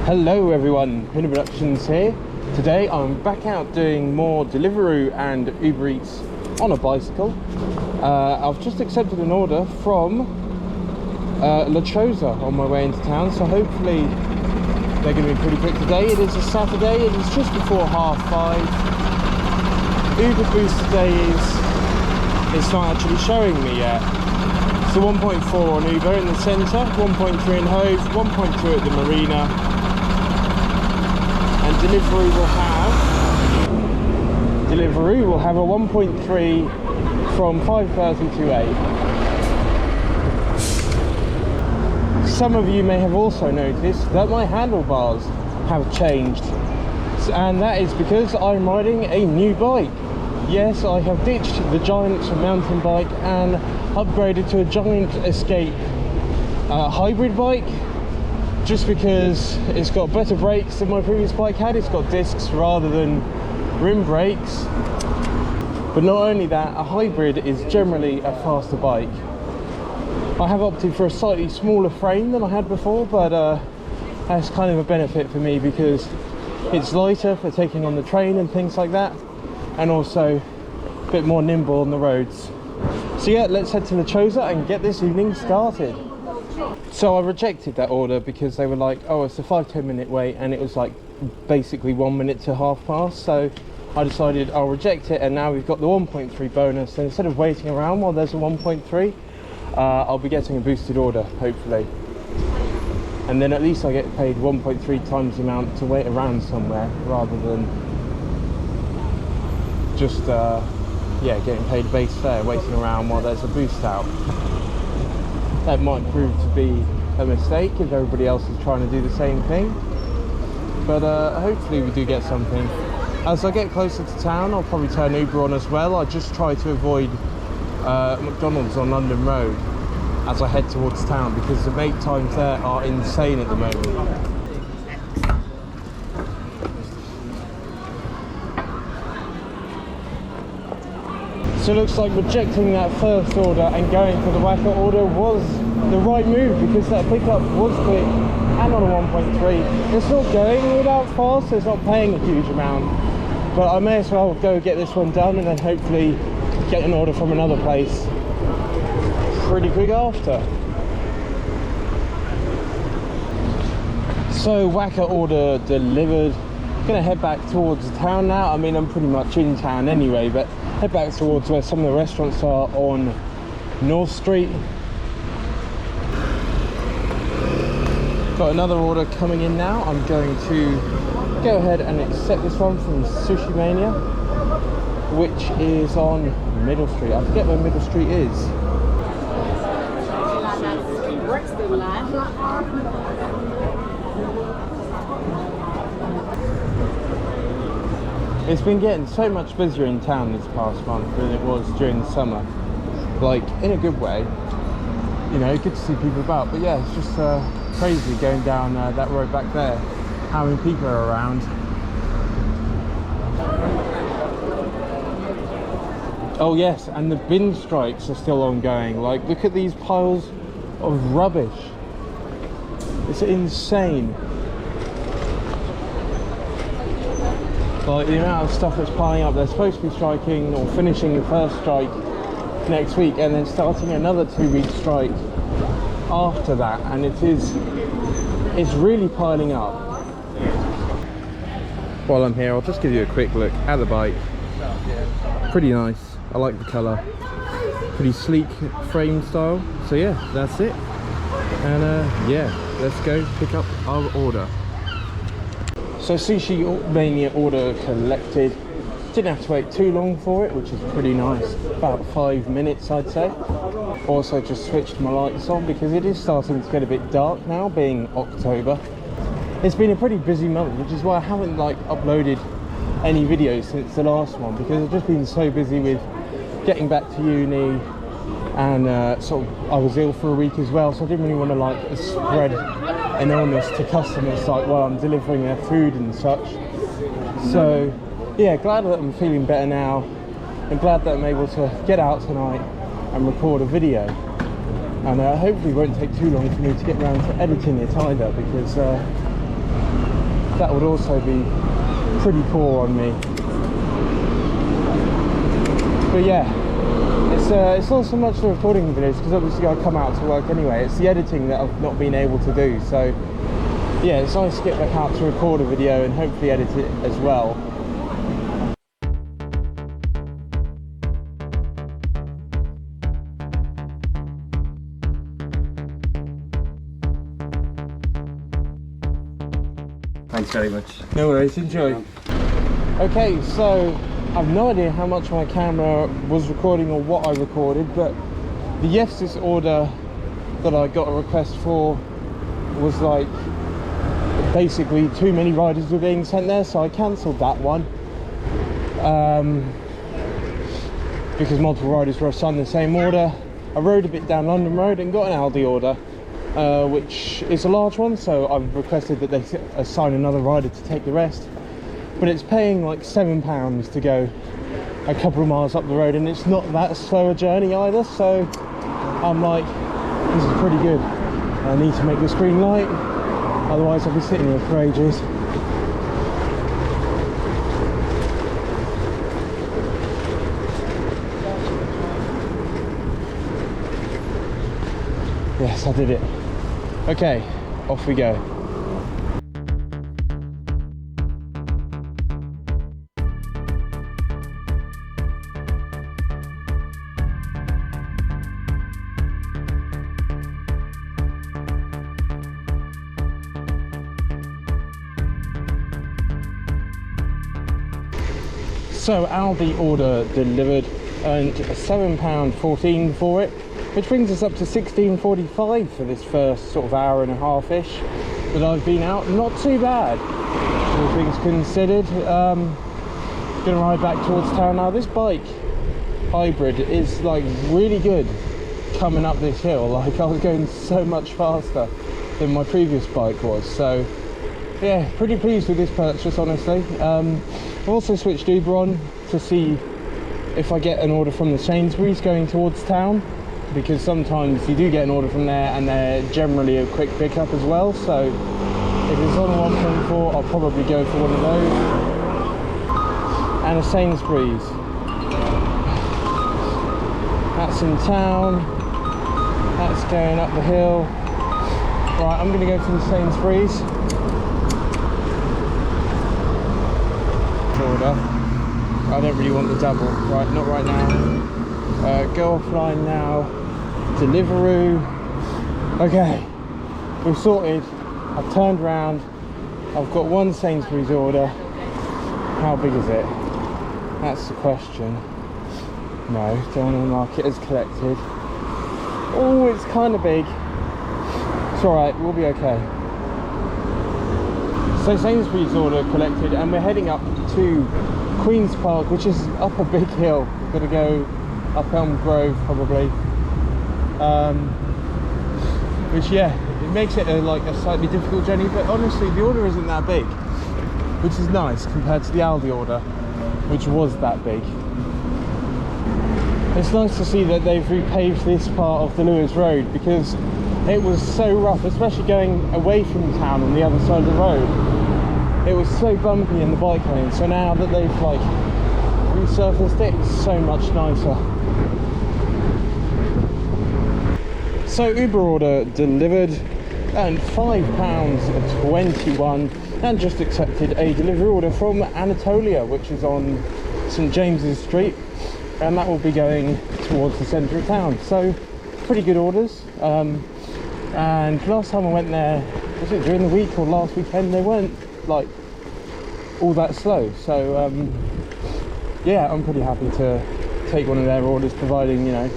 Hello everyone, Pinder Productions here. Today I'm back out doing more Deliveroo and Uber Eats on a bicycle. I've just accepted an order from La Chosa on my way into town, so hopefully they're going to be pretty quick today. It is a Saturday, it is just before 5:30. Uber Boost today it's not actually showing me yet. So 1.4 on Uber in the centre, 1.3 in Hove, 1.2 at the marina. And Deliveroo will have a 1.3 from 5:30 to 8. Some of you may have also noticed that my handlebars have changed, and that is because I'm riding a new bike. Yes, I have ditched the Giant mountain bike and upgraded to a Giant Escape hybrid bike, just because it's got better brakes than my previous bike had. It's got discs rather than rim brakes. But not only that, a hybrid is generally a faster bike. I have opted for a slightly smaller frame than I had before, but that's kind of a benefit for me because it's lighter for taking on the train and things like that, and also a bit more nimble on the roads. So yeah, let's head to La Chosa and get this evening started. So I rejected that order because they were like, oh, it's a 5-10 minute wait, and it was like basically 1 minute to 1/2 past. So I decided I'll reject it, and now we've got the 1.3 bonus. So instead of waiting around while there's a 1.3, I'll be getting a boosted order, hopefully. And then at least I get paid 1.3 times the amount to wait around somewhere, rather than just yeah, getting paid base fare waiting around while there's a boost out. That might prove to be a mistake if everybody else is trying to do the same thing, but hopefully we do get something. As I get closer to town, I'll probably turn Uber on as well. I just try to avoid McDonald's on London Road as I head towards town, because the wait times there are insane at the moment. So it looks like rejecting that first order and going for the Wacker order was the right move, because that pickup was quick and on a 1.3. It's not going all that fast, so it's not paying a huge amount, but I may as well go get this one done and then hopefully get an order from another place pretty quick after. So Wacker order delivered. Gonna head back towards the town now. I mean, I'm pretty much in town anyway, but head back towards where some of the restaurants are on North Street. Got another order coming in now. I'm going to go ahead and accept this one from Sushi Mania, which is on Middle Street. I forget where Middle Street is. It's been getting so much busier in town this past month than it was during the summer. Like, in a good way. You know, good to see people about. But yeah, it's just crazy going down that road back there. How many people are around. Oh yes, and the bin strikes are still ongoing. Like, look at these piles of rubbish. It's insane. Like, the amount of stuff that's piling up. They're supposed to be striking or finishing the first strike next week, and then starting another 2-week strike after that, and it's really piling up. While I'm here, I'll just give you a quick look at the bike. Pretty nice. I like the colour. Pretty sleek frame style. So yeah, that's it. And yeah, let's go pick up our order. So Sushi Mania order collected. Didn't have to wait too long for it, which is pretty nice. About 5 minutes, I'd say. Also just switched my lights on because it is starting to get a bit dark now, being October. It's been a pretty busy month, which is why I haven't like uploaded any videos since the last one, because I've just been so busy with getting back to uni, and sort of I was ill for a week as well, so I didn't really want to like spread an illness to customers like while I'm delivering their food and such. So yeah, glad that I'm feeling better now, and glad that I'm able to get out tonight and record a video. And hopefully it won't take too long for me to get around to editing it either, because that would also be pretty poor on me. But yeah, it's not so much the recording videos, because obviously I come out to work anyway. It's the editing that I've not been able to do. So yeah, it's nice to get back out to record a video and hopefully edit it as well. Thanks very much. No worries, enjoy. Okay, so I've no idea how much my camera was recording or what I recorded, but the Yefsis order that I got a request for was like basically too many riders were being sent there, so I cancelled that one because multiple riders were assigned the same order. I rode a bit down London Road and got an Aldi order, which is a large one, so I've requested that they assign another rider to take the rest. But it's paying like £7 to go a couple of miles up the road, and it's not that slow a journey either, so I'm like, this is pretty good. I need to make the screen light, otherwise I'll be sitting here for ages. Yes, I did it. Okay, off we go. So Aldi order delivered, earned £7.14 for it, which brings us up to £16.45 for this first sort of hour and a half-ish that I've been out. Not too bad, all things considered. Gonna ride back towards town now. This bike hybrid is like really good coming up this hill. Like, I was going so much faster than my previous bike was, so yeah, pretty pleased with this purchase, honestly. I've also switched Uber on to see if I get an order from the Sainsbury's going towards town, because sometimes you do get an order from there and they're generally a quick pickup as well. So if it's on 1.4, I'll probably go for one of those. And a Sainsbury's. That's in town. That's going up the hill. Right, I'm going to go for the Sainsbury's. Order. I don't really want the double, right? Not right now. Go offline now. Deliveroo. Okay, we've sorted. I've turned around. I've got one Sainsbury's order. How big is it? That's the question. No, don't want to mark it as collected. Oh, it's kind of big. It's alright, we'll be okay. So Sainsbury's order collected, and we're heading up to Queen's Park, which is up a big hill. We've got to go up Elm Grove probably, which yeah, it makes it like a slightly difficult journey, but honestly the order isn't that big, which is nice compared to the Aldi order, which was that big. It's nice to see that they've repaved this part of the Lewis Road, because it was so rough, especially going away from town on the other side of the road. It was so bumpy in the bike lane, so now that they've like resurfaced it, it's so much nicer. So Uber order delivered, and £5.21, and just accepted a delivery order from Anatolia, which is on St James's Street, and that will be going towards the centre of town. So pretty good orders. And last time I went there, was it during the week or last weekend, they weren't like all that slow, so yeah, I'm pretty happy to take one of their orders, providing, you know,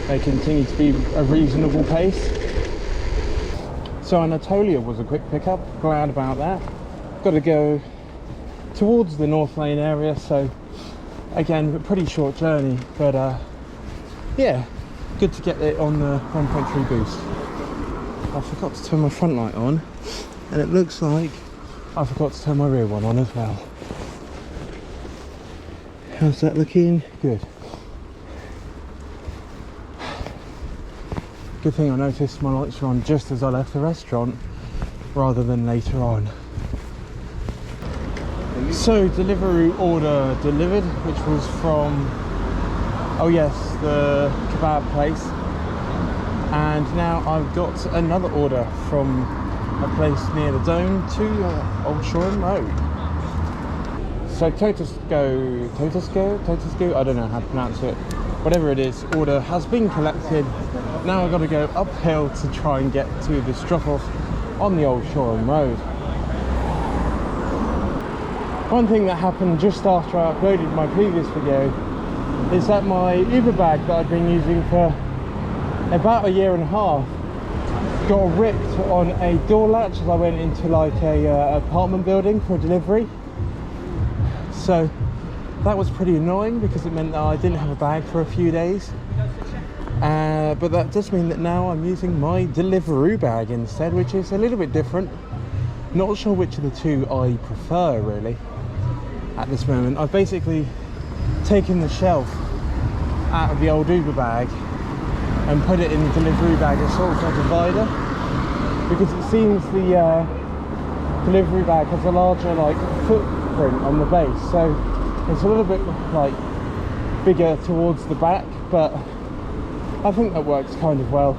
they continue to be a reasonable pace. So Anatolia was a quick pickup, glad about that. Got to go towards the North Lane area, so again, a pretty short journey, but yeah, good to get it on the 1.3 boost. I forgot to turn my front light on, and it looks like I forgot to turn my rear one on as well. How's that looking? Good. Good thing I noticed my lights were on just as I left the restaurant rather than later on. So Deliveroo order delivered, which was from, oh yes, the kebab place. And now I've got another order from a place near the Dome to Old Shoreham Road. So Totosco, I don't know how to pronounce it. Whatever it is, order has been collected. Now I've got to go uphill to try and get to this drop-off on the Old Shoreham Road. One thing that happened just after I uploaded my previous video is that my Uber bag that I've been using for about a year and a half got ripped on a door latch as I went into like a apartment building for a delivery. So that was pretty annoying because it meant that I didn't have a bag for a few days. But that does mean that now I'm using my Deliveroo bag instead, which is a little bit different. Not sure which of the two I prefer really at this moment. I've basically taken the shelf out of the old Uber bag and put it in the Deliveroo bag as sort of a divider, because it seems the Deliveroo bag has a larger like footprint on the base, so it's a little bit like bigger towards the back, but I think that works kind of well.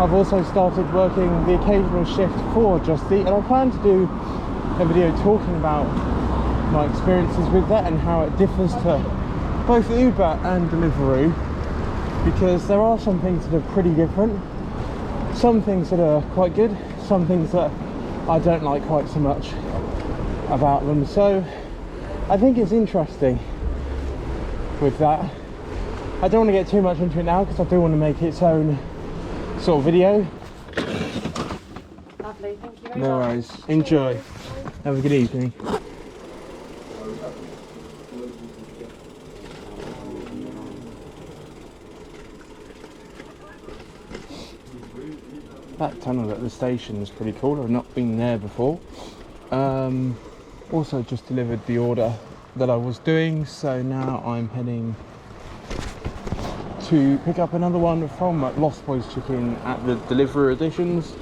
I've also started working the occasional shift for Just Eat, and I plan to do a video talking about my experiences with that and how it differs to both Uber and Deliveroo, because there are some things that are pretty different, some things that are quite good, some things that I don't like quite so much about them. So I think it's interesting with that. I don't want to get too much into it now because I do want to make its own sort of video. Lovely, thank you very much. No worries. Enjoy. Have a good evening. That tunnel at the station is pretty cool. I've not been there before. Also just delivered the order that I was doing, so now I'm heading to pick up another one from Lost Boys Chicken at the Deliveroo Editions.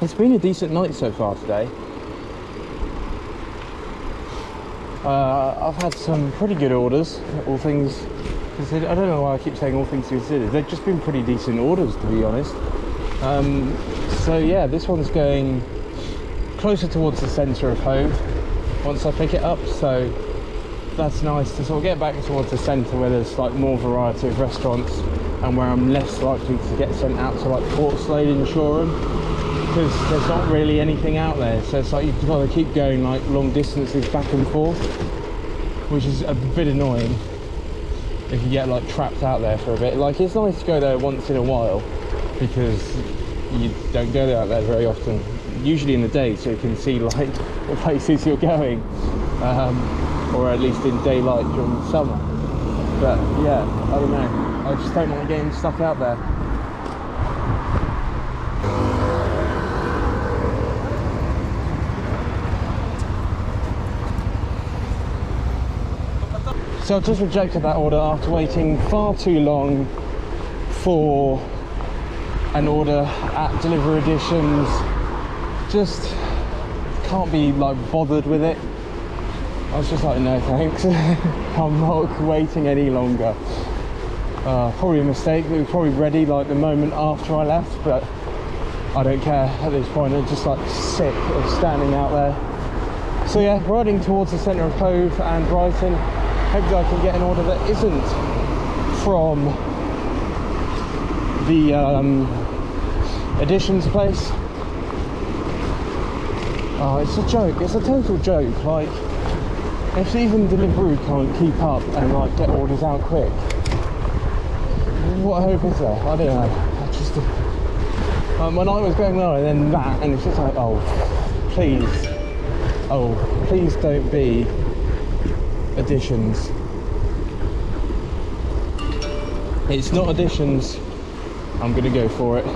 It's been a decent night so far today. I've had some pretty good orders, all things considered. I don't know why I keep saying all things considered. They've just been pretty decent orders, to be honest. So yeah, this one's going closer towards the centre of Hove once I pick it up, so that's nice to sort of get back towards the centre where there's like more variety of restaurants and where I'm less likely to get sent out to like Portslade and Shoreham, because there's not really anything out there. So it's like you've got to keep going like long distances back and forth, which is a bit annoying if you get like trapped out there for a bit. Like, it's nice to go there once in a while because you don't go out there very often, usually in the day, so you can see like the places you're going, or at least in daylight during the summer. But yeah, I don't know, I just don't like getting stuck out there. So I've just rejected that order after waiting far too long for an order at Delivery Editions. Just can't be like bothered with it. I was just like, no thanks. I'm not waiting any longer. Probably a mistake. It was probably ready like the moment after I left, but I don't care at this point. I'm just like sick of standing out there. So yeah, riding towards the centre of Hove and Brighton. Hopefully I can get an order that isn't from the Editions place. Oh, it's a joke. It's a total joke. Like, if even Deliveroo can't keep up and like get orders out quick, what hope is there? I don't know. I just my night was going well, and then that, and it's just like, oh please don't be Editions. It's not Editions. I'm gonna go for it.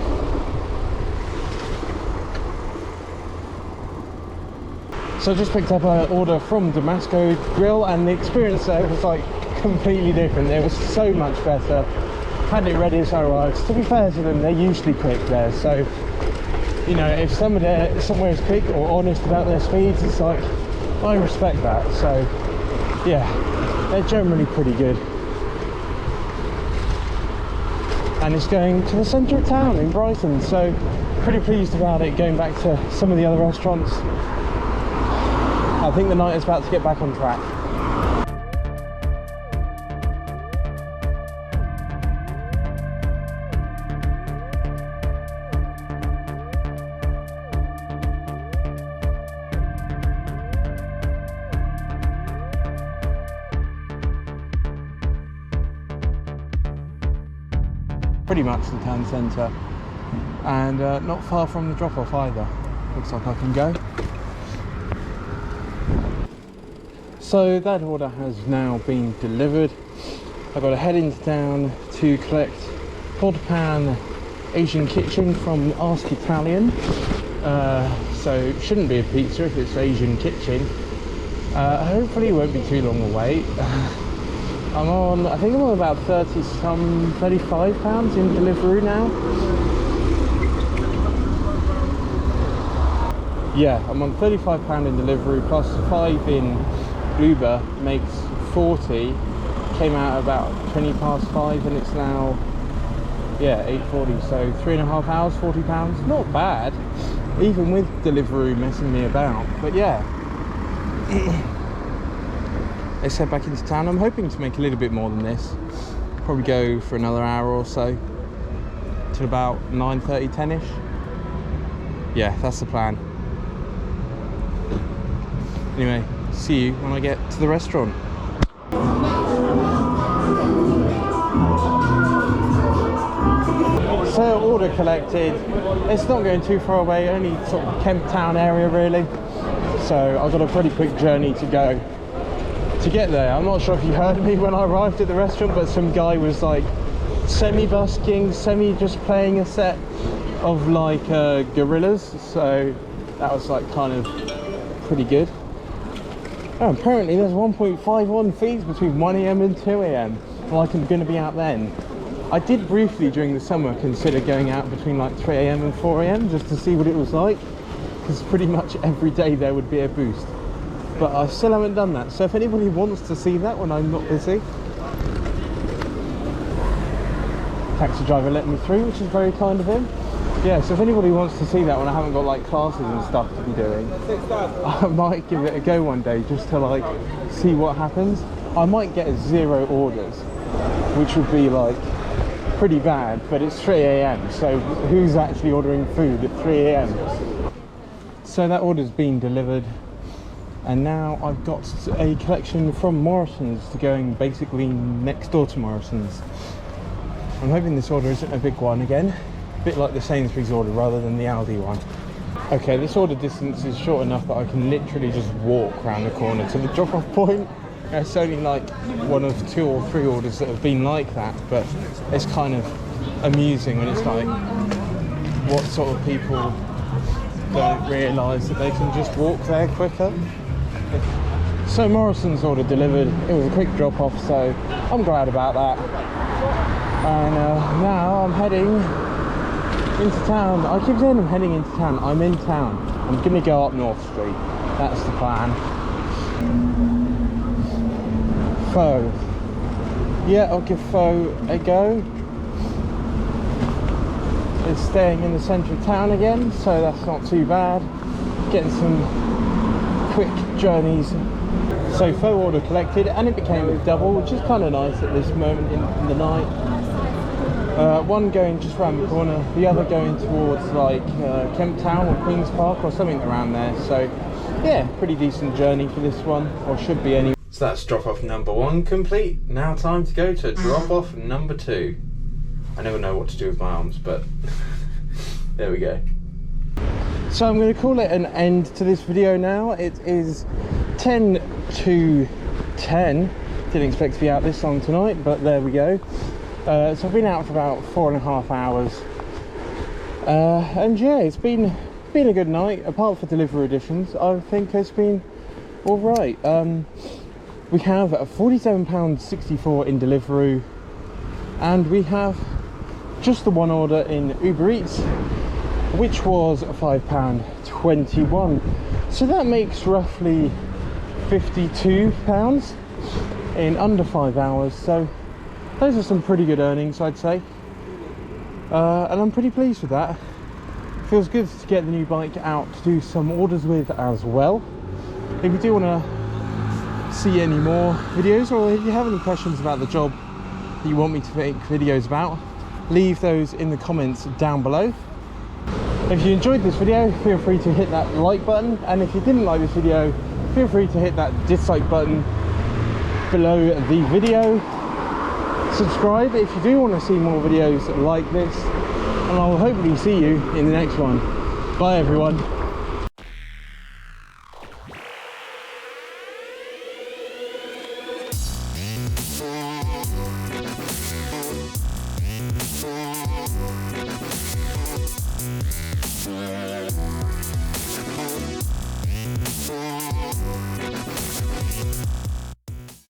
So I just picked up an order from the GamesCode grill, and the experience there was like completely different. It was so much better. Had it ready as I arrived. To be fair to them, they're usually quick there, so you know, if somewhere is quick or honest about their speeds, it's like, I respect that. So yeah, they're generally pretty good. And it's going to the centre of town in Brighton, so pretty pleased about it. Going back to some of the other restaurants, I think the night is about to get back on track. Pretty much the town centre, and not far from the drop-off either. Looks like I can go. So that order has now been delivered. I've got to head into town to collect Pod Pan Asian Kitchen from Ask Italian. So it shouldn't be a pizza if it's Asian Kitchen. Hopefully it won't be too long a wait. I think I'm on about 35 pounds in Deliveroo now. Yeah, I'm on £35 in Deliveroo plus 5 in Uber makes 40. Came out about 20 past 5 and it's now, yeah, 8:40. So 3.5 hours, £40. Not bad, even with Deliveroo messing me about. But yeah. Let's head back into town. I'm hoping to make a little bit more than this. Probably go for another hour or so till about 9:30, 10ish. Yeah, that's the plan. Anyway, see you when I get to the restaurant. So order collected. It's not going too far away, only sort of Kent Town area really. So I've got a pretty quick journey to go to get there. I'm not sure if you heard me when I arrived at the restaurant, but some guy was like semi-busking, just playing a set of like gorillas, so that was like kind of pretty good. Oh, apparently there's 1.51 fees between 1 AM and 2 AM. Like I'm going to be out then. I did briefly during the summer consider going out between like 3 AM and 4 AM just to see what it was like, because pretty much every day there would be a boost. But I still haven't done that, so if anybody wants to see that when I'm not busy. Taxi driver let me through, which is very kind of him. Yeah, so if anybody wants to see that when I haven't got like classes and stuff to be doing, I might give it a go one day just to like see what happens. I might get 0 orders, which would be like pretty bad, but it's 3 AM, so who's actually ordering food at 3 AM? So that order's been delivered. And now I've got a collection from Morrison's to going basically next door to Morrison's. I'm hoping this order isn't a big one again, a bit like the Sainsbury's order rather than the Aldi one. Okay, this order distance is short enough that I can literally just walk around the corner to the drop-off point. It's only like one of 2 or 3 orders that have been like that, but it's kind of amusing when it's like, what sort of people don't realise that they can just walk there quicker. So Morrison's order delivered. It was a quick drop-off, so I'm glad about that. And now I'm heading into town. I keep saying I'm heading into town. I'm in town. I'm gonna go up North Street. That's the plan. Pho. Yeah, I'll give Pho a go. It's staying in the centre of town again, so that's not too bad. Getting some quick journeys. So Pho order collected, and it became a double, which is kind of nice at this moment in the night. One going just around the corner, the other going towards like Kent Town or Queen's Park or something around there. So yeah, pretty decent journey for this one, or should be anyway. So that's drop off number 1 complete. Now time to go to drop off number 2. I never know what to do with my arms, but there we go. So I'm going to call it an end to this video now. It is 10 to 10. Didn't expect to be out this long tonight, but there we go. So I've been out for about 4.5 hours. And yeah, it's been a good night. Apart from Deliveroo editions, I think it's been alright. We have £47.64 in Deliveroo, and we have just the one order in Uber Eats, which was £5.21. So that makes roughly £52 in under 5 hours. So those are some pretty good earnings, I'd say, and I'm pretty pleased with that. Feels good to get the new bike out to do some orders with as well. If you do want to see any more videos, or if you have any questions about the job that you want me to make videos about, leave those in the comments down below. If you enjoyed this video, feel free to hit that like button, and if you didn't like this video, feel free to hit that dislike button below the video. Subscribe if you do want to see more videos like this, and I'll hopefully see you in the next one. Bye everyone.